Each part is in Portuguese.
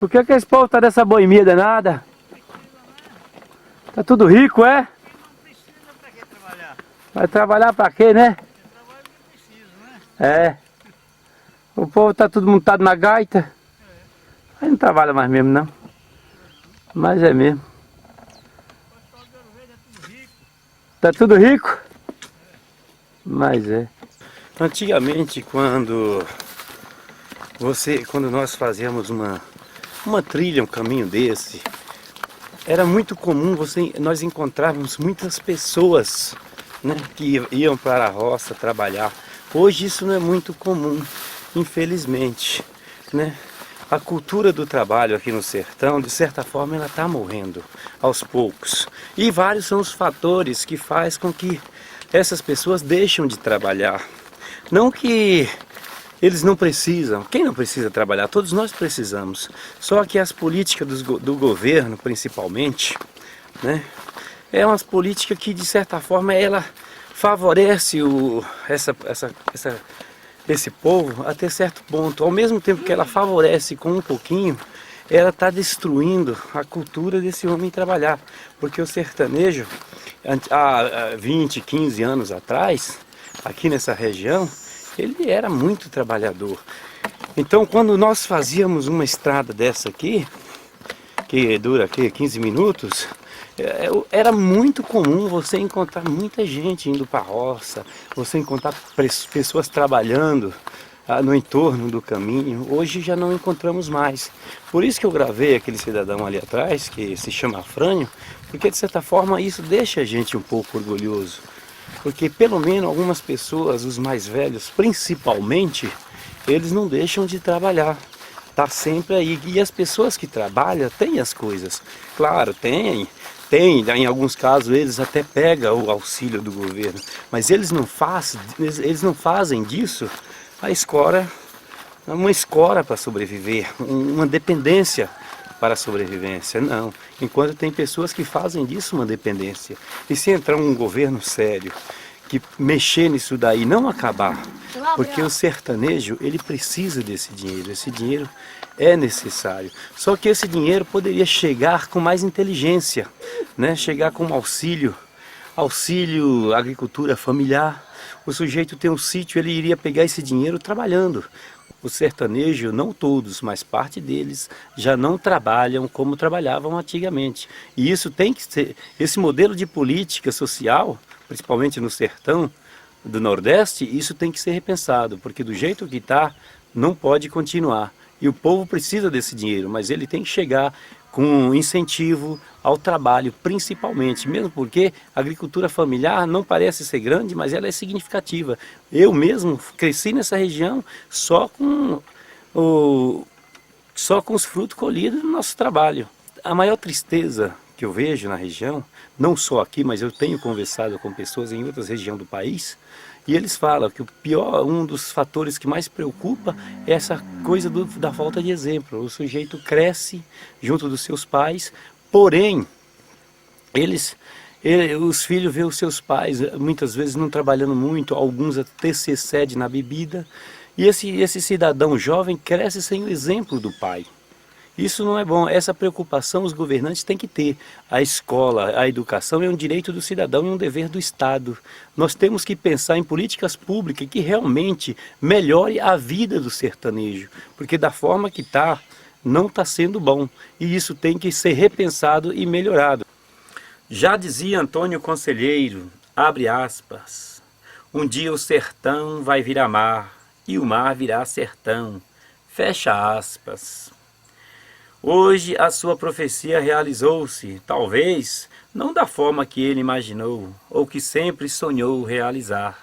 Por que esse povo tá dessa boemia danada? Tá tudo rico, é? Não precisa pra que trabalhar? Vai trabalhar pra quê, né? Eu trabalho porque preciso, né? É. O povo tá tudo montado na gaita. Aí não trabalha mais mesmo, não. Mas é mesmo. O pessoal de Ouro Verde é tudo rico. Tá tudo rico? Mas é. Antigamente, quando nós fazíamos uma trilha, um caminho desse, era muito comum nós encontrarmos muitas pessoas, né, que iam para a roça trabalhar. Hoje isso não é muito comum, infelizmente, né? A cultura do trabalho aqui no sertão, de certa forma, ela está morrendo aos poucos. E vários são os fatores que faz com que essas pessoas deixam de trabalhar. Não que eles não precisam. Quem não precisa trabalhar? Todos nós precisamos. Só que as políticas do governo, principalmente, né, é umas políticas que, de certa forma, ela favorece esse povo até certo ponto. Ao mesmo tempo que ela favorece com um pouquinho, ela está destruindo a cultura desse homem trabalhar. Porque o sertanejo, há 20, 15 anos atrás, aqui nessa região, ele era muito trabalhador. Então, quando nós fazíamos uma estrada dessa aqui, que dura aqui 15 minutos, era muito comum você encontrar muita gente indo para a roça, você encontrar pessoas trabalhando no entorno do caminho. Hoje já não encontramos mais. Por isso que eu gravei aquele cidadão ali atrás, que se chama Afrânio, porque de certa forma isso deixa a gente um pouco orgulhoso. Porque pelo menos algumas pessoas, os mais velhos principalmente, eles não deixam de trabalhar. Tá sempre aí. E as pessoas que trabalham têm as coisas. Claro, tem, em alguns casos eles até pegam o auxílio do governo, mas eles não fazem disso uma escora para sobreviver, uma dependência para a sobrevivência. Não. Enquanto tem pessoas que fazem disso uma dependência. E se entrar um governo sério que mexer nisso daí, não acabar, porque o sertanejo, ele precisa desse dinheiro, esse dinheiro é necessário. Só que esse dinheiro poderia chegar com mais inteligência, né? Chegar com auxílio agricultura familiar. O sujeito tem um sítio, ele iria pegar esse dinheiro trabalhando. O sertanejo, não todos, mas parte deles já não trabalham como trabalhavam antigamente. E isso tem que ser, esse modelo de política social, principalmente no sertão do Nordeste, isso tem que ser repensado, porque do jeito que está, não pode continuar. E o povo precisa desse dinheiro, mas ele tem que chegar com incentivo ao trabalho, principalmente, mesmo porque a agricultura familiar não parece ser grande, mas ela é significativa. Eu mesmo cresci nessa região só com os frutos colhidos do nosso trabalho. A maior tristeza que eu vejo na região, não só aqui, mas eu tenho conversado com pessoas em outras regiões do país, e eles falam que um dos fatores que mais preocupa é essa coisa da falta de exemplo. O sujeito cresce junto dos seus pais, porém, os filhos veem os seus pais muitas vezes não trabalhando muito, alguns até se excedem na bebida, e esse cidadão jovem cresce sem o exemplo do pai. Isso não é bom. Essa preocupação os governantes têm que ter. A escola, a educação é um direito do cidadão e um dever do Estado. Nós temos que pensar em políticas públicas que realmente melhore a vida do sertanejo, porque da forma que está, não está sendo bom. E isso tem que ser repensado e melhorado. Já dizia Antônio Conselheiro, abre aspas, um dia o sertão vai virar mar e o mar virá sertão, fecha aspas. Hoje a sua profecia realizou-se, talvez não da forma que ele imaginou ou que sempre sonhou realizar.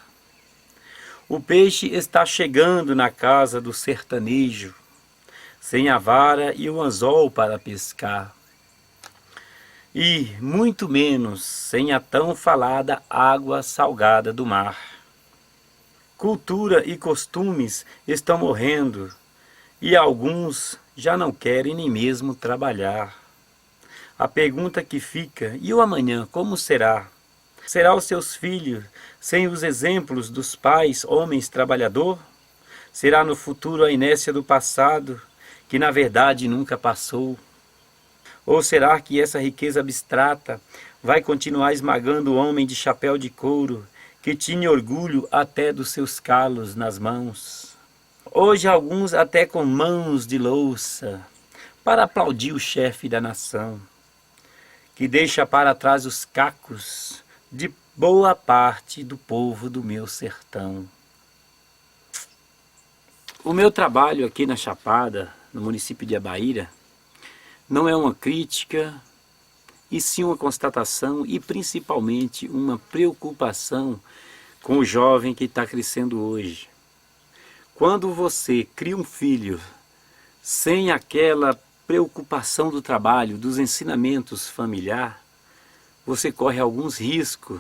O peixe está chegando na casa do sertanejo, sem a vara e o anzol para pescar. E, muito menos, sem a tão falada água salgada do mar. Cultura e costumes estão morrendo, e alguns já não querem nem mesmo trabalhar. A pergunta que fica, e o amanhã como será? Será os seus filhos sem os exemplos dos pais, homens trabalhador? Será no futuro a inércia do passado que na verdade nunca passou? Ou será que essa riqueza abstrata vai continuar esmagando o homem de chapéu de couro, que tinha orgulho até dos seus calos nas mãos? Hoje alguns até com mãos de louça, para aplaudir o chefe da nação, que deixa para trás os cacos de boa parte do povo do meu sertão. O meu trabalho aqui na Chapada, no município de Abaíra, não é uma crítica, e sim uma constatação e principalmente uma preocupação com o jovem que está crescendo hoje. Quando você cria um filho sem aquela preocupação do trabalho, dos ensinamentos familiar, você corre alguns riscos.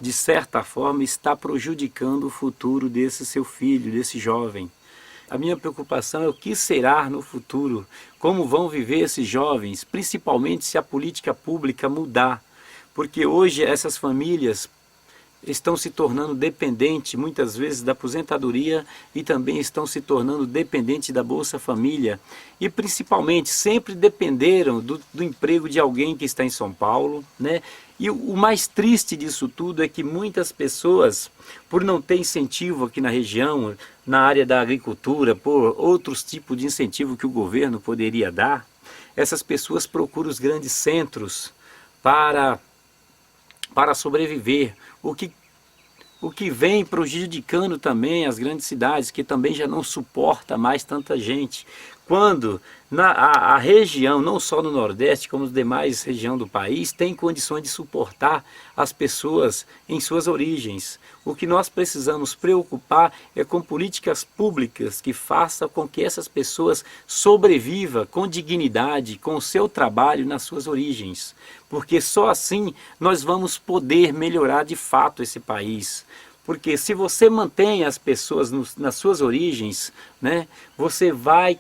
De certa forma, está prejudicando o futuro desse seu filho, desse jovem. A minha preocupação é o que será no futuro, como vão viver esses jovens, principalmente se a política pública mudar. Porque hoje essas famílias estão se tornando dependentes, muitas vezes, da aposentadoria e também estão se tornando dependentes da Bolsa Família. E principalmente sempre dependeram do emprego de alguém que está em São Paulo, né? E o mais triste disso tudo é que muitas pessoas, por não ter incentivo aqui na região, na área da agricultura, por outros tipos de incentivo que o governo poderia dar, essas pessoas procuram os grandes centros para sobreviver, o que vem prejudicando também as grandes cidades, que também já não suporta mais tanta gente. Quando a região, não só no Nordeste, como as demais regiões do país, tem condições de suportar as pessoas em suas origens. O que nós precisamos preocupar é com políticas públicas que façam com que essas pessoas sobrevivam com dignidade, com o seu trabalho nas suas origens. Porque só assim nós vamos poder melhorar de fato esse país. Porque se você mantém as pessoas nas suas origens, né, você vai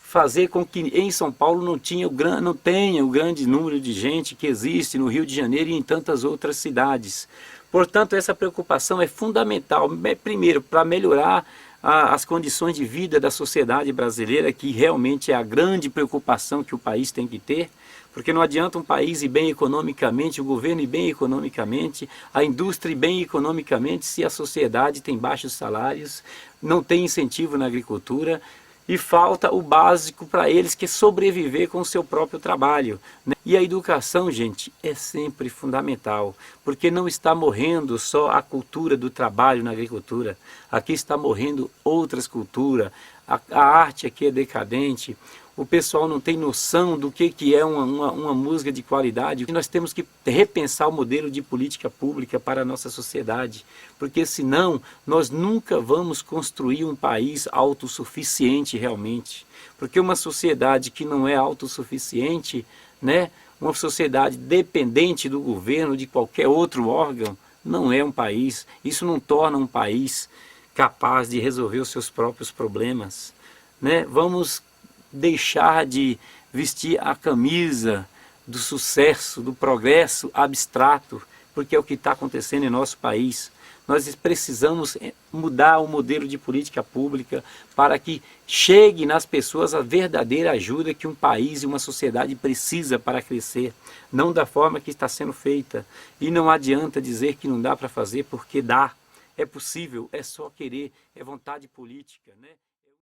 fazer com que em São Paulo não tenha o grande número de gente que existe no Rio de Janeiro e em tantas outras cidades. Portanto, essa preocupação é fundamental, primeiro, para melhorar as condições de vida da sociedade brasileira, que realmente é a grande preocupação que o país tem que ter, porque não adianta um país ir bem economicamente, o governo ir bem economicamente, a indústria ir bem economicamente, se a sociedade tem baixos salários, não tem incentivo na agricultura, e falta o básico para eles, que é sobreviver com o seu próprio trabalho, né? E a educação, gente, é sempre fundamental, porque não está morrendo só a cultura do trabalho na agricultura, aqui está morrendo outras culturas, a arte aqui é decadente, o pessoal não tem noção do que é uma música de qualidade. Nós temos que repensar o modelo de política pública para a nossa sociedade, porque senão nós nunca vamos construir um país autossuficiente realmente. Porque uma sociedade que não é autossuficiente, né, uma sociedade dependente do governo, de qualquer outro órgão, não é um país. Isso não torna um país capaz de resolver os seus próprios problemas, né? Vamos deixar de vestir a camisa do sucesso, do progresso abstrato, porque é o que está acontecendo em nosso país. Nós precisamos mudar o modelo de política pública para que chegue nas pessoas a verdadeira ajuda que um país e uma sociedade precisa para crescer, não da forma que está sendo feita. E não adianta dizer que não dá para fazer, porque dá. É possível, é só querer, é vontade política, né?